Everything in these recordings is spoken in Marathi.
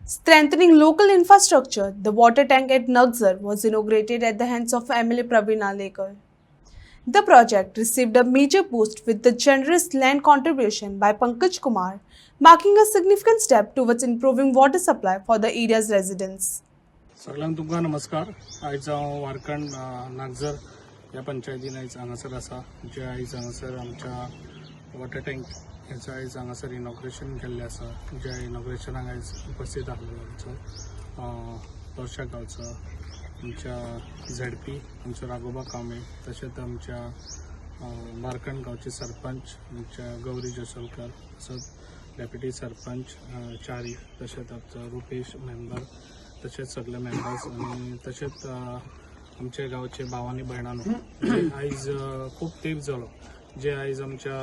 Strengthening local infrastructure, the water tank at Nagzar was inaugurated at the hands of MLA Praveen Alekar. The project received a major boost with the generous land contribution by Pankaj Kumar, marking a significant step towards improving water supply for the area's residents. सगळ्यांक तुमकां नमस्कार. आयज हांव वारकंड नागझर ह्या पंचायतीन आयज हांगासर आसा, जे आयज हांगासर आमच्या वॉटर टँक हेचं आयज हांगासर इनॉग्रेशन केल्लें आसा. ज्या इनॉग्रेशनाक आयज उपस्थित आसलो आमचो तोरशा गांवचो आमच्या झेडपी आमचो राघोबा कांबळे, तशेंच आमच्या वारकंड गांवचे सरपंच आमच्या गौरी जोसलकर, तसोच डेप्युटी सरपंच चारी, तशेंच आमचो रुपेश मेंबर, तशेंच सगळे मेंबर्स आनी तशेंच आमचे गांवचे भावांनी भयणांनो जे आयज खूब तेंप जालो, जे आयज आमच्या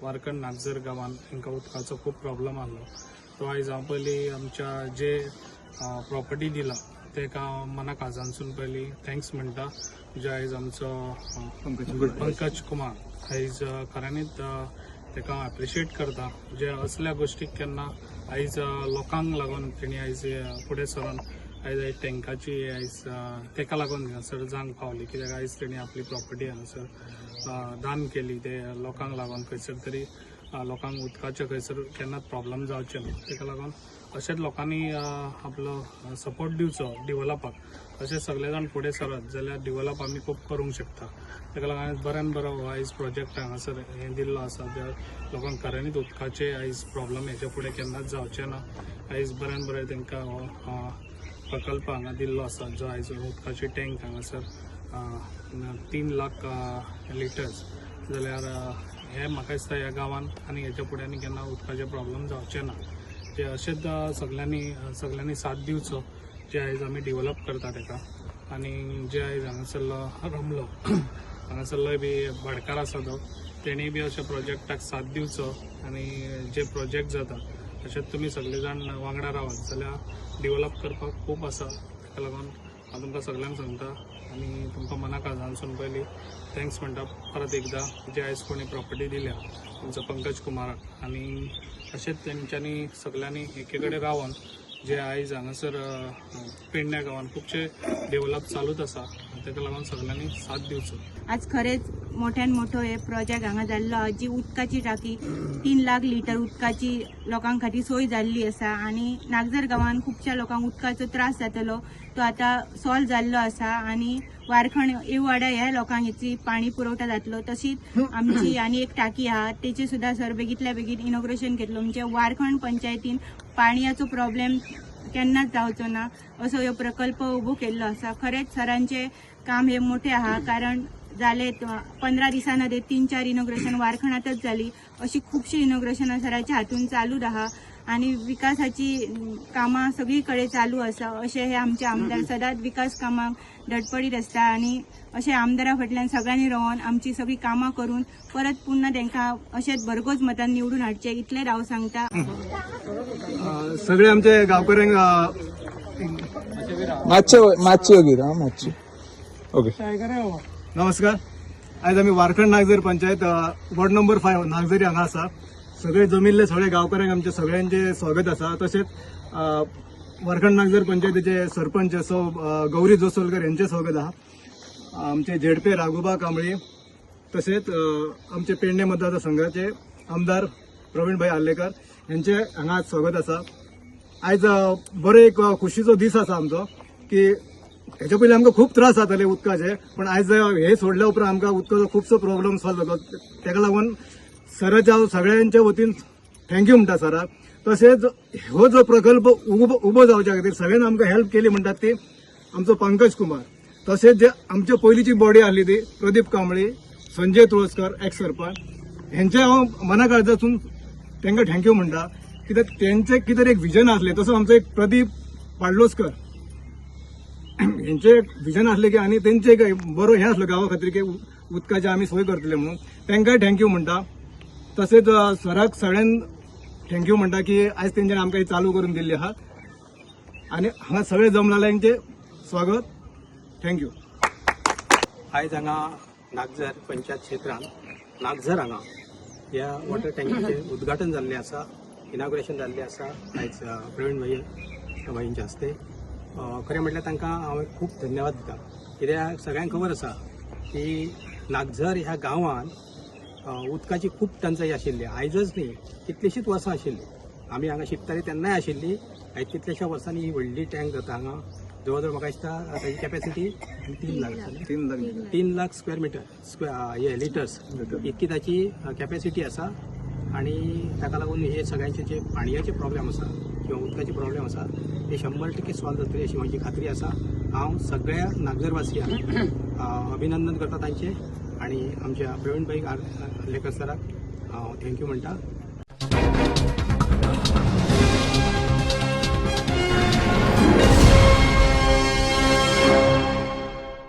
वारकंड नागझर गांवांत तांकां उदकाचो खूब प्रॉब्लम आसलो. तो आयज हांव पयलीं आमच्या जे प्रॉपर्टी दिला तेका मनाक आजानसून पयलीं थँक्स म्हणटा. जे आयज आमचो पंकज कुमार आयज खऱ्यांनीच ताका एप्रिशिएट करता. जे असल्या गोश्टीक केन्ना आयज लोकांक लागून तेणी आयज फुडें सरून आयज टँकाची आयज तेका लागून हांगासर जांग पावली, कित्याक आयज तेणी आपली प्रॉपर्टी हांगासर दान केली. ते लोकांक लागून खंयसर तरी लोकांक उदकाचे खंयसर केन्नाच प्रॉब्लम जावचे ना. तेका लागून अशेंच लोकांनी आपलो सपोर्ट दिवचो डिवेलपाक. अशें सगळे जाण फुडें सरत जाल्यार डिवेलप आमी खूब करूंक शकता. तेका लागून आयज बऱ्यान बरो हो आयज प्रोजेक्ट हांगासर हें दिल्लो आसा, ज्या लोकांक खऱ्यांनीच उदकाचे आयज प्रॉब्लम हेचे फुडें केन्नाच जावचे ना. आयज बऱ्यान बरें तांकां हो प्रकल्प हांगा दिल्लो आसा, जो आयज उदकाची टँक हांगासर 3 लाख लिटर्स जाल्यार हे म्हाका दिसता ह्या गांवांत आनी हेच्या फुडें आनी केन्ना उदकाचे प्रॉब्लम जावचे ना. जे अशेंच सगळ्यांनी साथ दिवचो, जे आयज आमी डिवेलप करता तेका. आनी जे आयज हांगासरलो रमलो हांगासरलो बी भाटकार आसा तो, तेणी बी अशा प्रोजेक्टाक साथ दिवचो. आनी जे प्रोजेक्ट जाता तशेंच तुमी सगळे जाण वांगडा रावत जाल्यार डिवेलप करपाक खूब आसा. ताका लागून हांव तुमकां सगळ्यांक सांगता आनी तुमकां मनाक आजानसून पयलीं थँक्स म्हणटा परत एकदां, जे आयज कोणी प्रॉपर्टी दिल्या तुमचो पंकज कुमाराक. आनी अशेंच तेंच्यांनी सगळ्यांनी एके कडेन रावन जे आयज हांगासर पेडण्या गांवांत खुबशे डेव्हलप चालूच आसा, ताका लागून सगळ्यांनी साथ दिवचो. आज खरेंच मोठ्यान मोठो हे प्रोजेक्ट हांगा जाल्लो. जी उदकाची टाकी 3 लाख लिटर उदकाची लोकां खातीर सोय जाल्ली आसा. आनी नागझर गांवांत खुबश्या लोकांक उदकाचो त्रास जातालो, तो आतां सॉल्व जाल्लो आसा. आनी वारखण येववाड्या ह्या लोकांक हेची पाणी पुरवठा जातलो. तशीच आमची आनी एक टाकी आहा, तेचे सुद्दां सर बेगीतल्या बेगीन इनॉग्रेशन घेतलो. म्हणजे वारखण पंचायतीन पाणयाचो प्रॉब्लेम केन्नाच जावचो ना असो ह्यो प्रकल्प उबो केल्लो आसा. खरेंच सरांचे काम हे मोठे आहा, कारण जाले 15 दिसांनी 3-4 इनॉग्रेशन वारखणातच जाली. अशी खुबशी इनॉग्रेशनां सराच्या हातून चालू आहा. आणि विकासाची कामां सगळीकडे चालू आसा. अशें हे आमचे आमदार सदांच विकास कामांक धडपडीत आसता. आनी अशें आमदारा फाटल्यान सगळ्यांनी रावन आमची सगळी कामां करून परत पुन्हा तांकां अशेंच भरघोस मतान निवडून हाडचे, इतलें हांव सांगता. सगळे आमचे गांवकऱ्यांक मातशें वगैरे मातशें ओके. नमस्कार. आयज आमी वारखंड नागझर पंचायत वॉर्ड नंबर 5 नागझरी हांगा आसा. सगळे जमिल्ले सगळे गांवकऱ्यांक आमचे सगळ्यांचे स्वागत आसा. तशेंच वारखंड नागझर पंचायतीचे सरपंच सौ गौरी जोसलकर यांचे स्वागत आहा. आमचे झेडपे राघोबा कांबळे, तशेंच आमचे पेडणे मतदारसंघाचे आमदार प्रवीणभाई आल्लेकर यांचे हांगा स्वागत आसा. आयज बरो एक खुशीचो दीस आसा आमचो, की हेच्या पयलीं आमकां खूब त्रास जाताले उदकाचे, पण आयज हे सोडल्या उपरांत आमकां उदकाचो खुबसो प्रॉब्लेम सॉल्व जालो. तेका लागून सराच्या सगळ्यांच्या वतीन थँक्यू म्हणटा सराक. तशेंच हो जो प्रकल्प उबो जावच्या खातीर सगळ्यांनी आमकां हेल्प केली म्हणटात ती आमचो पंकज कुमार. तशेंच जे आमच्या पयलींची बॉडी आसली ती प्रदीप कांबळे, संजय तुळसकर एक्स सरपंच, हेंचे हांव मना काळजासून तांकां थँक्यू म्हणटा. कित्याक तेंचे कितें तरी एक विजन आसलें. तसो आमचो एक प्रदीप पाडलोसकर हेंचे एक विजन आसलें की आनी तेंचे एक बरो हें आसलो गांवा खातीर की उदकाचे आमी सोय करतले म्हणून, तांकांय थँक्यू म्हणटा. तशेंच सराक सगळ्यांक थँक्यू म्हणटा की आयज तेंच्यानी आमकां चालू करून दिल्ली आहा. आनी हांगा सगळे जमलेल्यांचे स्वागत. थँक्यू. आयज हांगा नागझर पंचायत क्षेत्रांत नागझर हांगा ह्या वॉटर टँकीचें उद्घाटन जाल्लें आसा, इनॉग्रेशन जाल्लें आसा. आयज प्रवीण भाई बाईंच्या हस्ते खरें म्हटल्यार तांकां हांव खूब धन्यवाद दिता कित्याक सगळ्यांक खबर आसा की नागझर ह्या गांवांत उदकाची खूब टंचाई आशिल्ली आयजच न्ही कितलींशींच वर्सां आशिल्ली आमी हांगा शिकताली तेन्नाय आशिल्ली आयज कितल्याश्या वर्सांनी ही व्हडली टँक जाता हांगा जवळ म्हाका दिसता ताची capacity 3 lakh square metre litres इतकी ताची कॅपॅसिटी आसा आणि ताका लागून हे सगळ्यांचे जे पाणयाचे प्रॉब्लेम आसा किंवा उदकाचे प्रॉब्लेम आसा ते 100% सॉल्व जातली अशी म्हाजी खात्री आसा हांव सगळ्या नागझरवासियांक अभिनंदन करता तांचे आणि आमच्या प्रवीणभाई लेकर सराक हांव थँक्यू म्हणटा